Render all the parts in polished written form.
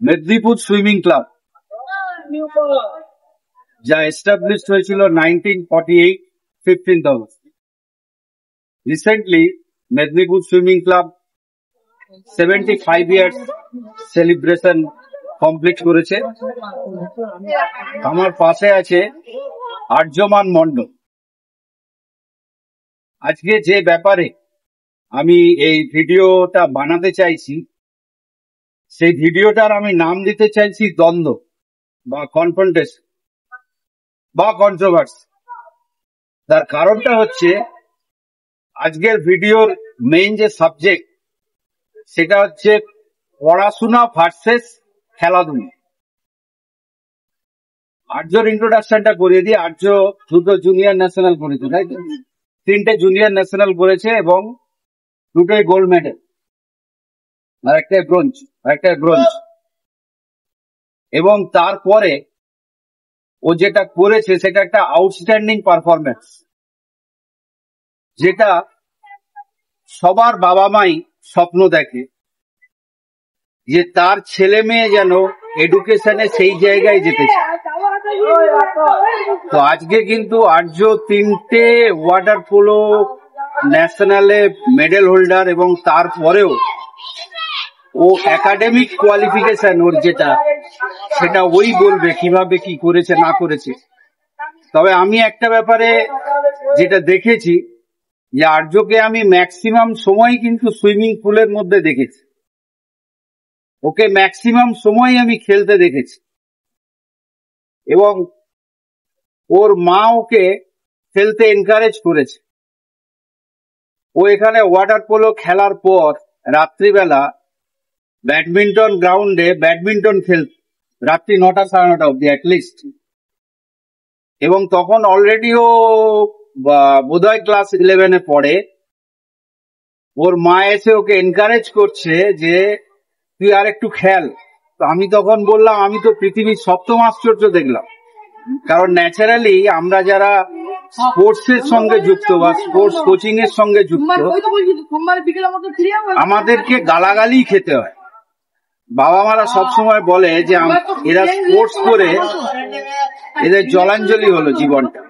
Medinipur swimming club, যা established হয়েছিল 1948 15th August। Recently Medinipur swimming club 75 years celebration complete করেছে। আমার পাশে আছে আর্যমান মণ্ডল। আজকে যে ব্যাপারে আমি এই ভিডিওটা বানাতে চাইছি, সেই ভিডিওটার আমি নাম দিতে চাইছি দ্বন্দ্ব বা কনফ্রন্টেশন বা কন্ট্রোভার্সি। তার কারণটা হচ্ছে আজকের ভিডিওর মেইন যে সাবজেক্ট সেটা হচ্ছে পড়াশোনা ভার্সেস খেলাধুলা। আর্যর ইন্ট্রোডাকশনটা করিয়ে দিয়ে, আর্য দুটো জুনিয়র ন্যাশনাল করেছে, তাই তো? 3টে জুনিয়র ন্যাশনাল করেছে এবং 2টোই গোল্ড মেডেল, আর একটাই ব্রোঞ্জ। এবং তারপরে ও যেটা করেছে সেটা একটা আউটস্ট্যান্ডিং পারফরমেন্স, যেটা সবার বাবা মাই স্বপ্ন দেখে যে তার ছেলে মেয়ে যেন এডুকেশনে সেই জায়গায় যেতে চায়। তো আজকে কিন্তু আর্য 3টে ওয়াটার পোলো ন্যাশনালে মেডেল হোল্ডার, এবং তারপরেও ও একাডেমিক কোয়ালিফিকেশন ওর যেটা, সেটা ওই বলবে কিভাবে কি করেছে না করেছে। তবে আমি একটা ব্যাপারে যেটা দেখেছি, যে আর্যকে আমি ম্যাক্সিমাম সময় কিন্তু সুইমিং পুলের মধ্যে দেখেছি, ওকে ম্যাক্সিমাম সময় আমি খেলতে দেখেছি, এবং ওর মা ওকে খেলতে এনকারেজ করেছে। ও এখানে ওয়াটার পোলো খেলার পর রাত্রিবেলা ব্যাডমিন্টন গ্রাউন্ডে ব্যাডমিন্টন খেলত, রাত্রি 9টা 9:30 অব্দি অ্যাটলিস্ট। এবং তখন অলরেডি ও বোধহয় ক্লাস 11-এ পড়ে। ওর মা এসে ওকে এনকারেজ করছে যে তুই আর একটু খেল। তো আমি তখন বললাম, আমি তো পৃথিবীর সপ্তম আশ্চর্য দেখলাম। কারণ ন্যাচারালি আমরা যারা স্পোর্টস এর সঙ্গে যুক্ত বা স্পোর্টস কোচিং এর সঙ্গে যুক্ত, আমাদেরকে গালাগালি খেতে হয়। বাবা মারা সবসময় বলে যে এরা স্পোর্টস করে এদের জলাঞ্জলি হলো জীবনটা।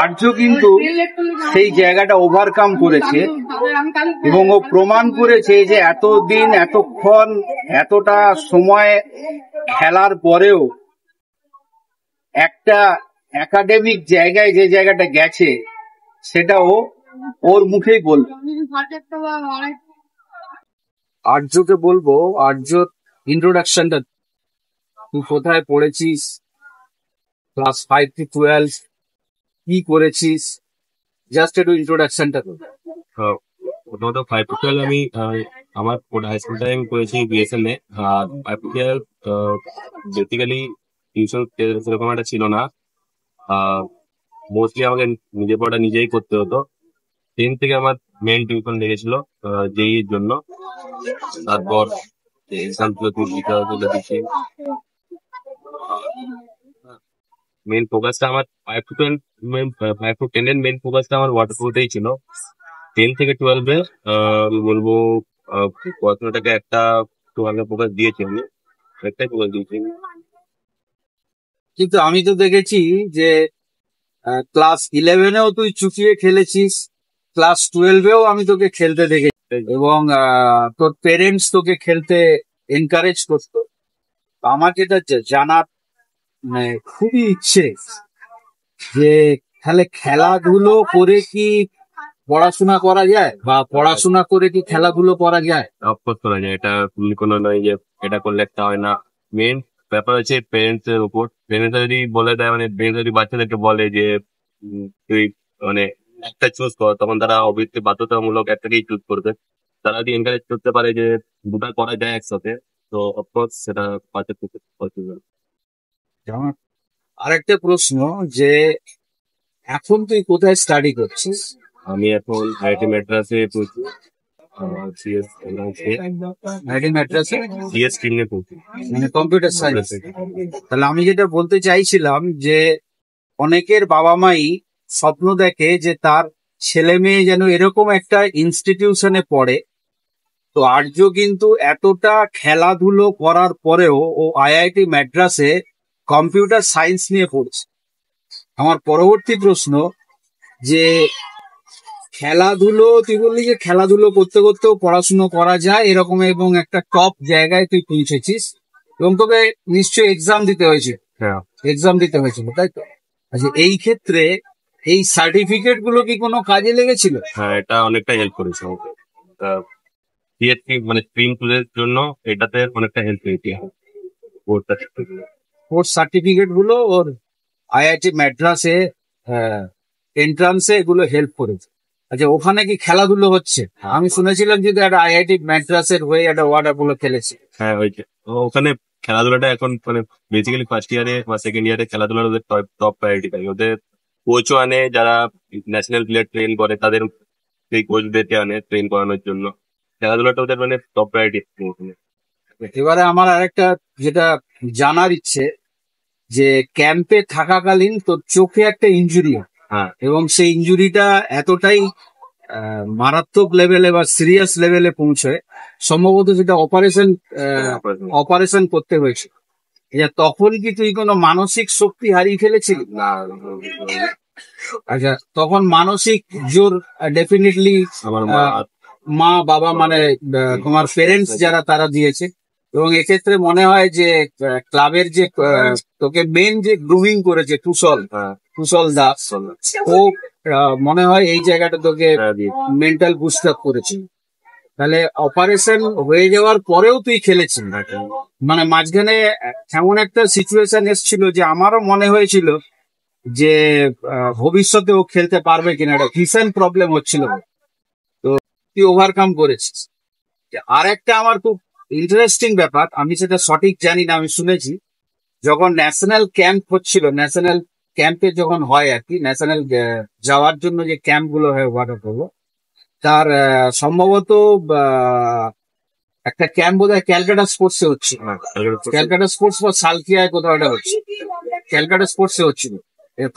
আর্য কিন্তু সেই জায়গাটা ওভারকাম করেছে, এবং ও প্রমাণ করেছে যে এতদিন এতক্ষণ এতটা সময় খেলার পরেও একটা একাডেমিক জায়গায় যে জায়গাটা গেছে সেটা ও ওর মুখেই বলবে। আর্যকে বলবো, আর্য ইন্ট্রোডাকশনটা, তুই কোথায় পড়েছিস, ক্লাস 5 থেকে 12 কি করেছিস, জাস্ট একটু ইন্ট্রোডাকশনটা কর। প্রথমত 5 to 12 আমি আমার হাই স্কুল টাইম করেছি বিএসএম এ। আর 5 to 12 বেসিক্যালি টিউশন সেরকম একটা ছিল না, মোস্টলি আমাকে নিজের পড়াটা নিজেই করতে হতো। 10 থেকে আমার মেন টিউশন লেগেছিল জেইর জন্য। তারপর এক্সাম দিচ্ছি। মেন ফোকাসটা আমার 5 to 12 5 to 10 এর মেন ফোকাসটা আমার ওয়াটার পোলোতেই ছিল। 10 থেকে 12-এ আমি বলবো পড়াশোনাটাকে একটু আগে ফোকাস দিয়েছি, আমি একটাই ফোকাস দিয়েছি। কিন্তু আমি তো দেখেছি যে ক্লাস 11-এও তুই চুকিয়ে খেলেছিস, ক্লাস 12-এও আমি তোকে খেলতে দেখেছি, এবং তোর পেরেন্টস তোকে খেলতে এনকারেজ করতো। আমার যেটা জানার খুবই ইচ্ছে যে তাহলে খেলাধুলো করে কি পড়াশোনা করা যায়, বা পড়াশোনা করে কি খেলাধুলো করা যায়? অফকোর্স করা যায়, এটা কোনো নয় যে এটা করলে একটা হয় না। মেন ব্যাপার হচ্ছে পেরেন্টস এর উপর। পেরেন্টস যদি বলে দেয়, মানে পেরেন্টস যদি বাচ্চাদেরকে বলে যে তুই মানে একটা চুজ কর, তখন তারা অবশ্যই বাধ্যতামূলক একটাকেই চুজ করবে। তারা যদি এনকারেজ করতে পারে যে দুটা করা যায় একসাথে, তো অফকোর্স সেটা বাচ্চার পক্ষে পসিবল। আরেকটা প্রশ্ন, যে এখন তুই কোথায় স্টাডি করছিস? আমি এখন আইআইটি মাদ্রাসে পড়ছি, সিএস স্ট্রিম নিয়ে পড়ছি, মানে কম্পিউটার সায়েন্স। তাহলে আমি যেটা বলতে চাইছিলাম যে অনেকের বাবা মাই স্বপ্ন দেখে যে তার ছেলে মেয়ে যেন এরকম একটা ইনস্টিটিউশনে পড়ে তো আর্য কিন্তু এতটা খেলাধুলো করার পরেও ও আইআইটি ম্যাড্রাসে কম্পিউটার সায়েন্স নিয়ে পড়ছে। আমার পরবর্তী প্রশ্ন যে খেলাধুলো, তুই বললি যে খেলাধুলো করতে করতেও পড়াশুনো করা যায় এরকম, এবং একটা টপ জায়গায় তুই পৌঁছেছিস, এবং তোকে নিশ্চয়ই এক্সাম দিতে হয়েছিল, হ্যাঁ তাই তো? আচ্ছা, এই ক্ষেত্রে এই সার্টিফিকেট গুলো কি কোনো কাজে লেগেছিল? হ্যাঁ, এটা অনেকটা হেল্প করেছে আমাকে। সিএসসি মানে স্ট্রিম চুজের জন্য এটাতে অনেকটা হেল্প পেয়েছি কোর্সটা। কোর্স সার্টিফিকেট গুলো ওর আইআইটি ম্যাড্রাসে এন্ট্রান্সে এগুলো হেল্প করেছে। আচ্ছা, ওখানে কি খেলাধুলো হচ্ছে? আমি শুনেছিলাম যে একটা আইআইটি ম্যাড্রাসের হয়ে একটা ওয়াটার পোলো খেলেছে। হ্যাঁ, হয়েছে। ওখানে খেলাধুলাটা এখন মানে বেসিক্যালি ফার্স্ট ইয়ারে বা সেকেন্ড ইয়ারে খেলাধুলার ওদের টপ প্রায়োরিটি থাকে। ওদের কোচও আনে যারা ন্যাশনাল প্লেয়ার ট্রেন করে, তাদের সেই কোচদেরকে আনে ট্রেন করানোর জন্য। খেলাধুলাটা ওদের মানে টপ প্রায়োরিটি। এবারে আমার আরেকটা যেটা জানার ইচ্ছে, যে ক্যাম্পে থাকাকালীন তোর চোখে একটা ইনজুরি হয়, হ্যাঁ, এবং সেই ইনজুরিটা এতটাই মারাত্মক লেভেলে বা সিরিয়াস লেভেলে পৌঁছয়, সম্ভবত সেটা অপারেশন করতে হয়েছে। তখন কি তুই কোনো মানসিক শক্তি হারিয়ে ফেলেছিলি? না, আচ্ছা, তখন মানসিক জোর ডেফিনেটলি আমার মা বাবা মানে তোমার পেরেন্টস যারা তারা দিয়েছে, এবং এক্ষেত্রে মনে হয় যে ক্লাবের যে তোকে মেন যে গ্রুমিং করেছে কুশল দাস, ও মনে হয় এই জায়গাটা তোকে মেন্টাল বুস্ট আপ করেছে। তাহলে অপারেশন হয়ে যাওয়ার পরেও তুই খেলেছিস, মানে মাঝখানে এমন একটা সিচুয়েশন এসেছিল যে আমারও মনে হয়েছিল যে ভবিষ্যতে ও খেলতে পারবে কিনা, একটা ভীষণ প্রবলেম হচ্ছিল, তো তুই ওভারকাম করেছিস। আর একটা আমার খুব ইন্টারেস্টিং ব্যাপার, আমি সেটা সঠিক জানি না, আমি শুনেছি যখন ন্যাশনাল ক্যাম্প হচ্ছিল, ন্যাশনাল ক্যাম্পে যখন হয় আর কি, ন্যাশনাল যাওয়ার জন্য যে ক্যাম্প গুলো হয় ওয়াটার পোলো, তার সম্ভবত একটা ক্যাম্প বোধ হয় ক্যালকাটা স্পোর্টসে হচ্ছিল, ক্যালকাটা স্পোর্টস বা সালকিয়ায় কোথাও একটা হচ্ছে, ক্যালকাটা স্পোর্টসে হচ্ছিল।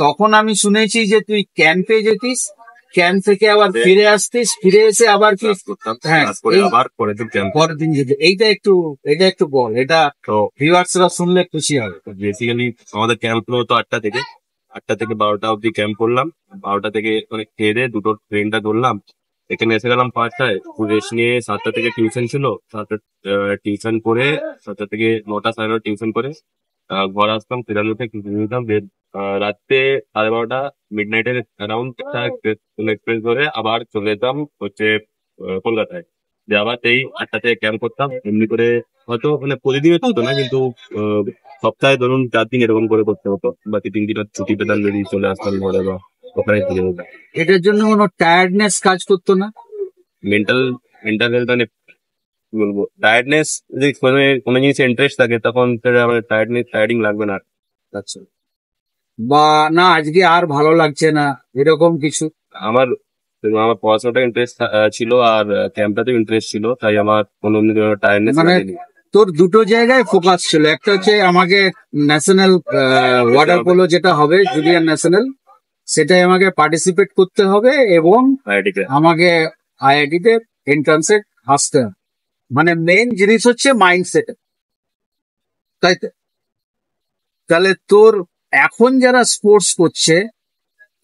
তখন আমি শুনেছি যে তুই ক্যাম্পে যেতিস, ক্যাম্প থেকে আবার ফিরে আসতিস, ফিরে এসে আবার কি পরের দিন যেতে। এটা একটু বল, এটা ভিউয়ার্সরা শুনলে খুশি হবে। বেসিক্যালি আমাদের ক্যাম্প হতো 8টা থেকে 12টা অব্দি ক্যাম্প করলাম। 12টা থেকে অনেক খেয়ে দিয়ে দুটো ট্রেনটা ধরলাম, এখানে এসে গেলাম 5টায়। রেস্ট নিয়ে 7টা থেকে টিউশন ছিল, 7টা টিউশন করে 7টা থেকে 9টা 9:30 টিউশন করে ঘর আসতাম, ফেরার উঠে কিছু নিতাম। রাত্রে 12:30 মিডনাইটের অ্যারাউন্ড একটা এক্সপ্রেস ধরে আবার চলে যেতাম হচ্ছে কলকাতায়। যে আবার সেই 8টা থেকে ক্যাম্প করতাম। এমনি করে হয়তো মানে প্রতিদিন হতো না, কিন্তু সপ্তাহে ধরুন 4 দিন এরকম করে করতে হতো। বাকি 3 দিন ছুটি পেতাম, যদি চলে আসতাম ঘরে বা ওখানে থেকে যেতাম। এটার জন্য কোনো টায়ার্ডনেস কাজ করতো না? মেন্টাল হেলথ মানে কি বলবো, টায়ার্ডনেস যদি কোনো জিনিসে ইন্টারেস্ট থাকে তখন সেটা আমার টায়ার্ডিং লাগবে না। আচ্ছা, বা না আজকে আর ভালো লাগছে না এরকম কিছু? আমার পড়াশোনাটা ইন্টারেস্ট ছিল, আর ক্যাম্পটাতেও ইন্টারেস্ট ছিল, তাই আমার কোনো টায়ার্ডনেস মানে লাগেনি। তোর দুটো জায়গায় ফোকাস ছিল, একটা হচ্ছে আমাকে ন্যাশনাল ওয়াটার পোলো যেটা হবে জুনিয়র ন্যাশনাল, সেটাই আমাকে পার্টিসিপেট করতে হবে, এবং আমাকে আইআইটি তে এন্ট্রান্সে আসতে হবে। মানে মেইন জিনিস হচ্ছে মাইন্ডসেট, তাই তো? তাহলে তোর এখন যারা স্পোর্টস করছে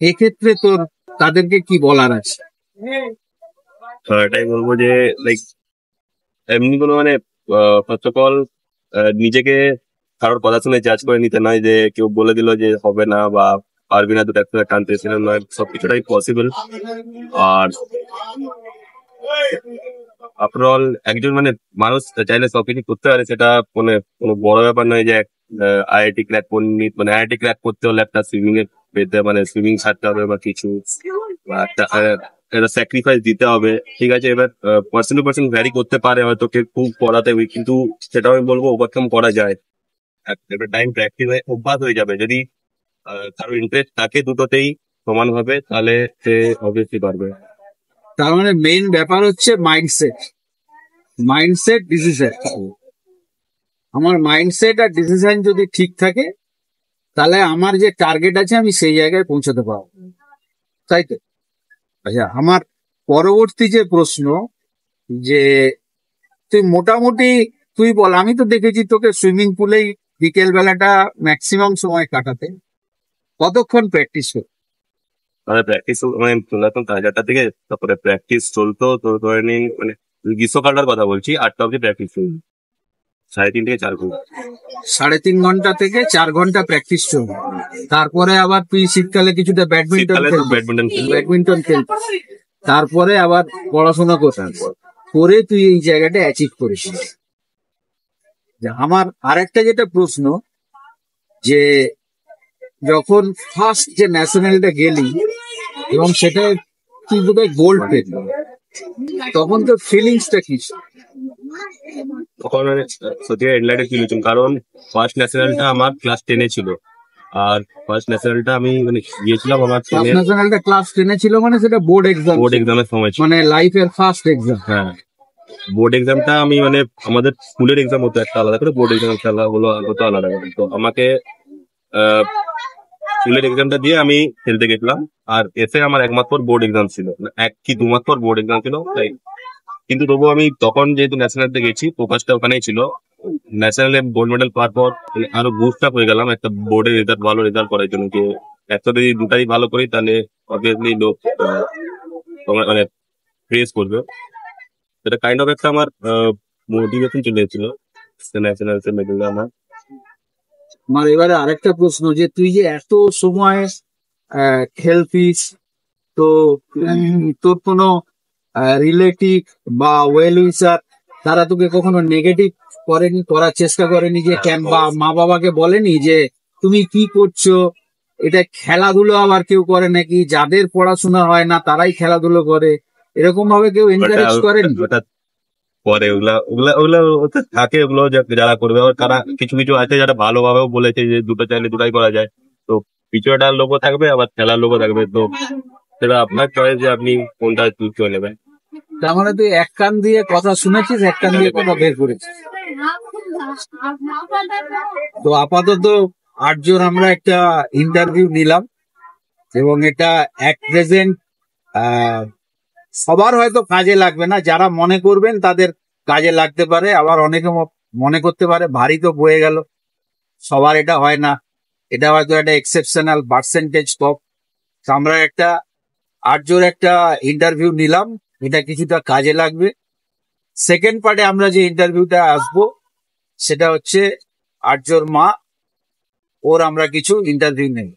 এক্ষেত্রে তোর তাদেরকে কি বলার আছে? তো এটাই বলবো যে লাইক এমনি কোনো মানে ফার্স্ট অফ অল নিজেকে কারোর কথা শুনে জাজ করে নিতে নয়, যে কেউ বলে দিল যে হবে না বা পারবি না, দুটো একটা টানতে সেরকম নয়, সবকিছুটাই পসিবল। আর আফটার অল একজন মানে মানুষ চাইলে সবকিছু করতে পারে, সেটা মানে কোনো বড় ব্যাপার নয় যে আইআইটি ক্র্যাক মানে আইআইটি ক্র্যাক করতে হলে একটা সুইমিং এর পেতে মানে সুইমিং ছাড়তে হবে বা কিছু, বা একটা স্যাক্রিফাইস দিতে হবে। ঠিক আছে, এবার পার্সন টু পার্সন ভ্যারি করতে পারে, হয়তো কেউ খুব পড়াতে উইক, কিন্তু সেটাও আমি বলবো ওভারকাম করা যায়। এবার টাইম প্র্যাকটিস হয়ে অভ্যাস হয়ে যাবে। যদি কারো ইন্টারেস্ট থাকে দুটোতেই সমানভাবে, তাহলে সে অবভিয়াসলি পারবে। তার মানে মেইন ব্যাপার হচ্ছে মাইন্ডসেট ডিসিশন। আমার মাইন্ডসেট আর ডিসিশন যদি ঠিক থাকে, তাহলে আমার যে টার্গেট আছে আমি সেই জায়গায় পৌঁছাতে পারবো, তাই তো? আচ্ছা, আমার পরবর্তী যে প্রশ্ন, যে তুই মোটামুটি তুই বল, আমি তো দেখেছি তোকে সুইমিং পুলেই বিকেল বেলাটা ম্যাক্সিমাম সময় কাটাতে, কতক্ষণ প্র্যাকটিস কর? মানে প্র্যাকটিস মানে চলে আসতাম 4:30 থেকে, তারপরে প্র্যাকটিস চলতো তো ধরে নিন মানে গ্রীষ্মকালটার কথা বলছি, 8টা অব্দি প্র্যাকটিস চলতো, 3.5 থেকে 4 ঘন্টা। 3.5 ঘন্টা থেকে 4 ঘন্টা প্র্যাকটিস চলবে, তারপরে আবার তুই শীতকালে কিছুটা ব্যাডমিন্টন শীতকালে তো খেলবি, ব্যাডমিন্টন খেলবো। ব্যাডমিন্টন খেলবি, তারপরে আবার পড়াশোনা করবি, করে তুই এই জায়গাটা অ্যাচিভ করিস। আমার আরেকটা যেটা প্রশ্ন, যে যখন ফার্স্ট যে ন্যাশনালটা গেলি এবং সেটা তুই বোধহয় গোল্ড পেলি, তখন তোর ফিলিংসটা কি ছিল? তখন মানে সত্যি হেডলাইটে ফিল হচ্ছিল, কারণ ফার্স্ট ন্যাশনালটা আমার ক্লাস 10-এ ছিল। আর ফার্স্ট ন্যাশনালটা আমি মানে গিয়েছিলাম আমার ফার্স্ট 10-এর ন্যাশনালটা ক্লাস 10-এ ছিল, মানে সেটা বোর্ড এক্সাম, বোর্ড এক্সামের সময় ছিল। মানে লাইফের ফার্স্ট এক্সাম। হ্যাঁ, বোর্ড এক্সামটা আমি মানে আমাদের স্কুলের এক্সাম হতো একটা আলাদা করে, বোর্ড এক্সাম খেলা হলো হতো আলাদা করে। তো আমাকে স্কুলের এক্সামটা দিয়ে আমি খেলতে গেছিলাম, আর এসে আমার একমাত্র বোর্ড এক্সাম ছিল, মানে 1 কি 2 মাস পর বোর্ড এক্সাম ছিল তাই। কিন্তু তবুও আমি তখন যেহেতু ন্যাশনালতে গেছি, ফোকাসটা ওখানেই ছিল। ন্যাশনালে গোল্ড মেডেল পাওয়ার পর মানে আরো বুস্ট আপ হয়ে গেলাম একটা বোর্ডে রেজাল্ট, ভালো রেজাল্ট করার জন্য। যে একটা যদি দুটাই ভালো করি তাহলে অবভিয়াসলি লোক তোমার মানে প্রেস করবে। এটা কাইন্ড অফ একটা আমার মোটিভেশন চলে এসেছিল ন্যাশনাল মেডেলটা আমার। আমার এবারে আরেকটা প্রশ্ন, যে তুই যে এত সময় খেলতিস, তো তোর কোনো রিলেটিভ বা ওয়েল উইসার তারা তোকে কখনো নেগেটিভ করেনি, করার চেষ্টা করেনি, যে কেন, বা মা বাবাকে বলেনি যে তুমি কি করছো? এটা খেলাধুলো আবার কেউ করে নাকি, যাদের পড়াশোনা হয় না তারাই খেলাধুলো করে, এরকম ভাবে কেউ এনকারেজ করেনি? ওটা পরে ওগুলা ওগুলা ওগুলা ওতে থাকে, ওগুলো যারা করবে। আবার তারা কিছু কিছু আছে যারা ভালোভাবেও বলেছে যে দুটো চাইলে দুটাই করা যায়। তো পিছুটার লোকও থাকবে, আবার খেলার লোকও থাকবে। তো সেটা আপনার চয়েস যে আপনি কোনটা চুজ করে নেবেন। তার মানে তুই এক কান দিয়ে কথা শুনেছিস, এক কান দিয়ে কথা বের করেছিস। তো আপাতত আটজন আমরা একটা ইন্টারভিউ নিলাম, এবং এটা এক প্রেজেন্ট সবার হয়তো কাজে লাগবে না, যারা মনে করবেন তাদের কাজে লাগতে পারে। আবার অনেকে মনে করতে পারে ভারী তো বয়ে গেল, সবার এটা হয় না, এটা হয়তো একটা এক্সেপশনাল পার্সেন্টেজ কম। আমরা একটা আটজন একটা ইন্টারভিউ নিলাম, এটা কিছুটা কাজে লাগবে। সেকেন্ড পার্টে আমরা যে ইন্টারভিউটা আসবো সেটা হচ্ছে আটজন মা, ওর আমরা কিছু ইন্টারভিউ নেব।